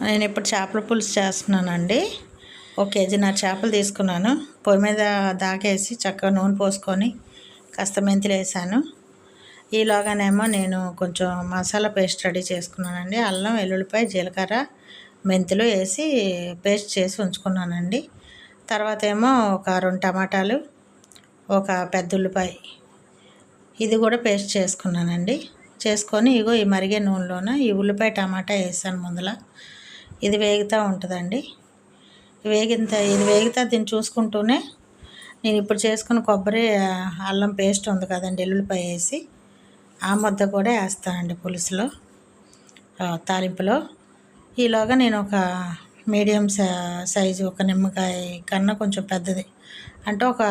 నేను ఇప్పుడు చేపల పులుసు చేస్తున్నానండి. 1 కేజీన్నర చేపలు తీసుకున్నాను. పొయ్యి మీద దాకేసి చక్కగా నూనె పోసుకొని కాస్త మెంతులు వేసాను. ఈలోగానేమో నేను కొంచెం మసాలా పేస్ట్ రెడీ చేసుకున్నానండి. అల్లం, వెల్లుల్లిపాయ, జీలకర్ర, మెంతులు వేసి పేస్ట్ చేసి ఉంచుకున్నానండి. తర్వాత ఏమో ఒక 2 టమాటాలు, ఒక పెద్ద ఉల్లిపాయ ఇది కూడా పేస్ట్ చేసుకున్నానండి. చేసుకొని ఇగో ఈ మరిగే నూనెలోన ఈ ఉల్లిపాయ టమాటా వేసాను ముందల. ఇది వేగుతూ ఉంటుందండి. ఇది వేగితే దీన్ని చూసుకుంటూనే నేను ఇప్పుడు చేసుకున్న కొబ్బరి అల్లం పేస్ట్ ఉంది కదండి, ఎల్లుల్లిపాయ వేసి ఆ ముద్ద కూడా వేస్తానండి పులుసులో, తాలింపులో. ఈలోగా నేను ఒక మీడియం సైజు ఒక నిమ్మకాయ కన్నా కొంచెం పెద్దది అంటే ఒక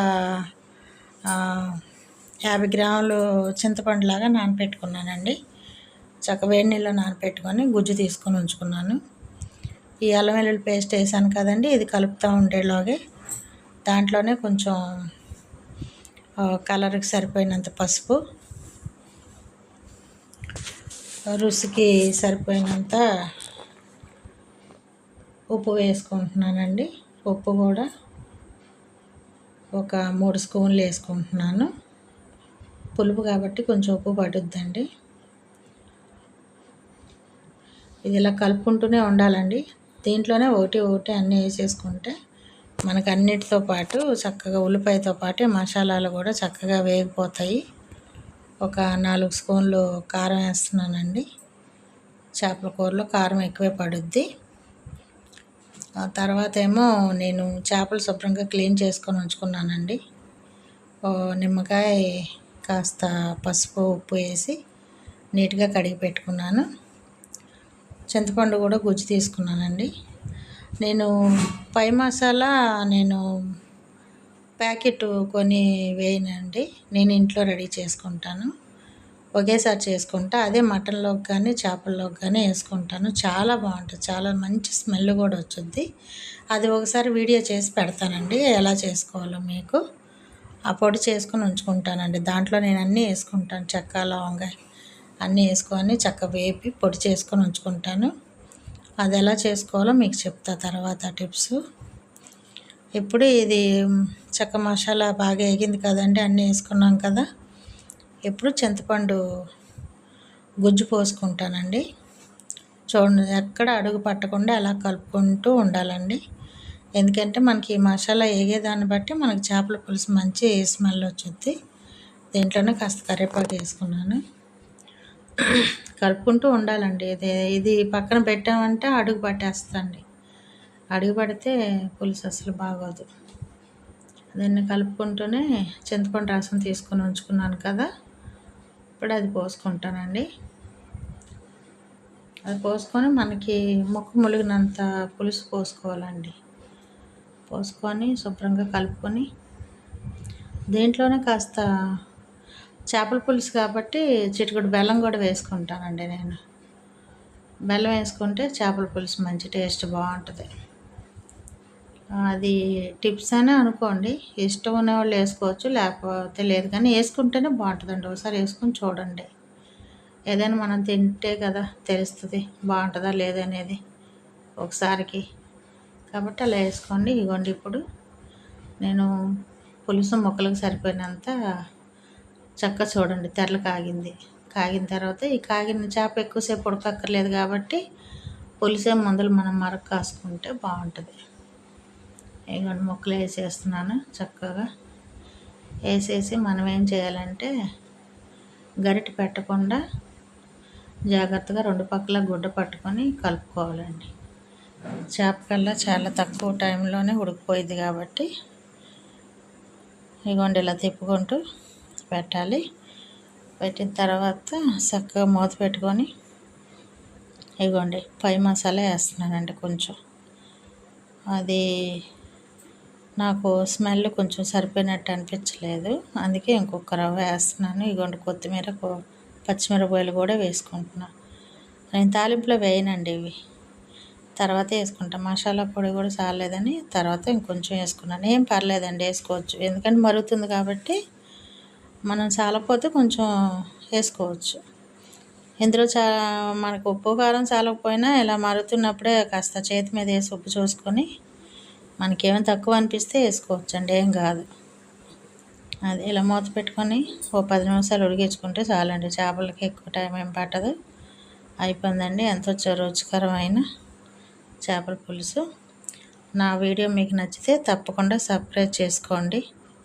50 గ్రాములు చింతపండులాగా నానపెట్టుకున్నానండి. వేడి నీళ్ళలో నానపెట్టుకొని గుజ్జు తీసుకొని ఉంచుకున్నాను. ఈ అల్లం వెల్లుల్లి పేస్ట్ వేసాను కదండి, ఇది కలుపుతూ ఉండేలాగే దాంట్లోనే కొంచెం కలర్కి సరిపోయినంత పసుపు, రుచికి సరిపోయినంత ఉప్పు వేసుకుంటున్నానండి. ఉప్పు కూడా ఒక 3 స్పూన్లు వేసుకుంటున్నాను. పులుపు కాబట్టి కొంచెం ఉప్పు పడుద్దండి. ఇది ఇలా కలుపుకుంటూనే ఉండాలండి. దీంట్లోనే ఒకటి అన్నీ వేసేసుకుంటే మనకు అన్నిటితో పాటు చక్కగా ఉల్లిపాయతో పాటు మసాలాలు కూడా చక్కగా వేగిపోతాయి. ఒక 4 స్పూన్లు కారం వేస్తున్నానండి. చేపల కూరలో కారం ఎక్కువే పడుద్ది. తర్వాత ఏమో నేను చేపలు శుభ్రంగా క్లీన్ చేసుకొని ఉంచుకున్నానండి. నిమ్మకాయ, కాస్త పసుపు, ఉప్పు వేసి నీట్గా కడిగి పెట్టుకున్నాను. చింతపండు కూడా గుజ్జు తీసుకున్నానండి. నేను పై మసాలా ప్యాకెట్ కొని వేయనండి. నేను ఇంట్లో రెడీ చేసుకుంటాను. ఒకేసారి చేసుకుంటా. అదే మటన్లోకి కానీ చేపల్లోకి కానీ వేసుకుంటాను. చాలా బాగుంటుంది. చాలా మంచి స్మెల్ కూడా వచ్చుద్ది. అది ఒకసారి వీడియో చేసి పెడతానండి, ఎలా చేసుకోవాలో మీకు. ఆ పొడి చేసుకొని ఉంచుకుంటానండి. దాంట్లో నేను అన్నీ వేసుకుంటాను. చెక్క, లవంగా అన్నీ వేసుకొని చక్కగా వేపి పొడి చేసుకొని ఉంచుకుంటాను. అది ఎలా చేసుకోవాలో మీకు చెప్తా తర్వాత టిప్స్. ఇప్పుడు ఇది చెక్క మసాలా బాగా వేగింది కదండి, అన్నీ వేసుకున్నాం కదా. ఇప్పుడు చింతపండు గుజ్జు పోసుకుంటానండి. చూడండి, ఎక్కడ అడుగు పట్టకుండా అలా కలుపుకుంటూ ఉండాలండి. ఎందుకంటే మనకి ఈ మసాలా వేగేదాన్ని బట్టి మనకి చేపల పులుసు మంచి స్మెల్ వచ్చుద్ది. దీంట్లోనే కాస్త కరివేపాకు వేసుకున్నాను. కలుపుకుంటూ ఉండాలండి. ఇది పక్కన పెట్టామంటే అడుగు పట్టేస్తుంది. అడుగు పడితే పులుసు అసలు బాగోదు. దాన్ని కలుపుకుంటూనే చింతపండు రసం తీసుకొని ఉంచుకున్నాను కదా, ఇప్పుడు అది పోసుకుంటానండి. అది పోసుకొని మనకి ముక్కు ములిగినంత పులుసు పోసుకోవాలండి. పోసుకొని శుభ్రంగా కలుపుకొని దీంట్లోనే కాస్త చేపల పులుసు కాబట్టి చిటికెడు బెల్లం కూడా వేసుకుంటానండి నేను. బెల్లం వేసుకుంటే చేపల పులుసు మంచి టేస్ట్ బాగుంటుంది. అది టిప్స్ అనే అనుకోండి. ఇష్టం ఉన్నవాళ్ళు వేసుకోవచ్చు, లేకపోతే లేదు. కానీ వేసుకుంటేనే బాగుంటుందండి. ఒకసారి వేసుకొని చూడండి. ఏదైనా మనం తింటే కదా తెలుస్తుంది బాగుంటుందా లేదనేది ఒకసారికి. కాబట్టి అలా వేసుకోండి. ఇగోండి, ఇప్పుడు నేను పులుసు ముక్కలకు సరిపోయినంత చక్కగా చూడండి తెరలు కాగింది. కాగిన తర్వాత ఈ కాగిన చేప ఎక్కువసేపు ఉడకక్కర్లేదు కాబట్టి పులుసే ముందలు మనం మరక కాసుకుంటే బాగుంటుంది. ఇగోండి, ముక్కలు వేసేస్తున్నాను. చక్కగా వేసేసి మనం ఏం చేయాలంటే గరిటె పెట్టకుండా జాగ్రత్తగా 2 పక్కల గుడ్డ పట్టుకొని కలుపుకోవాలండి. చేప కల్లా చాలా తక్కువ టైంలోనే ఉడికిపోయింది కాబట్టి ఇగోండి ఇలా తిప్పుకుంటూ పెట్టాలి. పెట్టిన తర్వాత చక్కగా మూత పెట్టుకొని ఇగోండి పై మసాలా వేస్తున్నానండి. కొంచెం అది నాకు స్మెల్ కొంచెం సరిపోయినట్టు అనిపించలేదు, అందుకే ఇంకొక రవ్వ వేస్తున్నాను. ఇగోండి కొత్తిమీర, పచ్చిమిరపకాయలు కూడా వేసుకుంటున్నాను. నేను తాలింపులో వేయనండి, ఇవి తర్వాత వేసుకుంటాను. మసాలా పొడి కూడా చాలేదని తర్వాత ఇంకొంచెం వేసుకున్నాను. ఏం పర్లేదండి, వేసుకోవచ్చు. ఎందుకంటే మరుగుతుంది కాబట్టి మనం చాలకపోతే కొంచెం వేసుకోవచ్చు. ఇందులో మనకు ఉప్పు కారం చాలకపోయినా ఇలా మరుగుతున్నప్పుడే కాస్త చేతి మీద వేసి ఉప్పు చూసుకొని మనకేమైనా తక్కువ అనిపిస్తే వేసుకోవచ్చండి, ఏం కాదు. అది ఇలా మూత పెట్టుకొని ఓ 10 నిమిషాలు ఉడికించుకుంటే చాలండి. చేపలకి ఎక్కువ టైం ఏం పట్టదు. అయిపోయిందండి ఎంతో రుచికరమైన చేపల పులుసు. నా వీడియో మీకు నచ్చితే తప్పకుండా సబ్స్క్రైబ్ చేసుకోండి.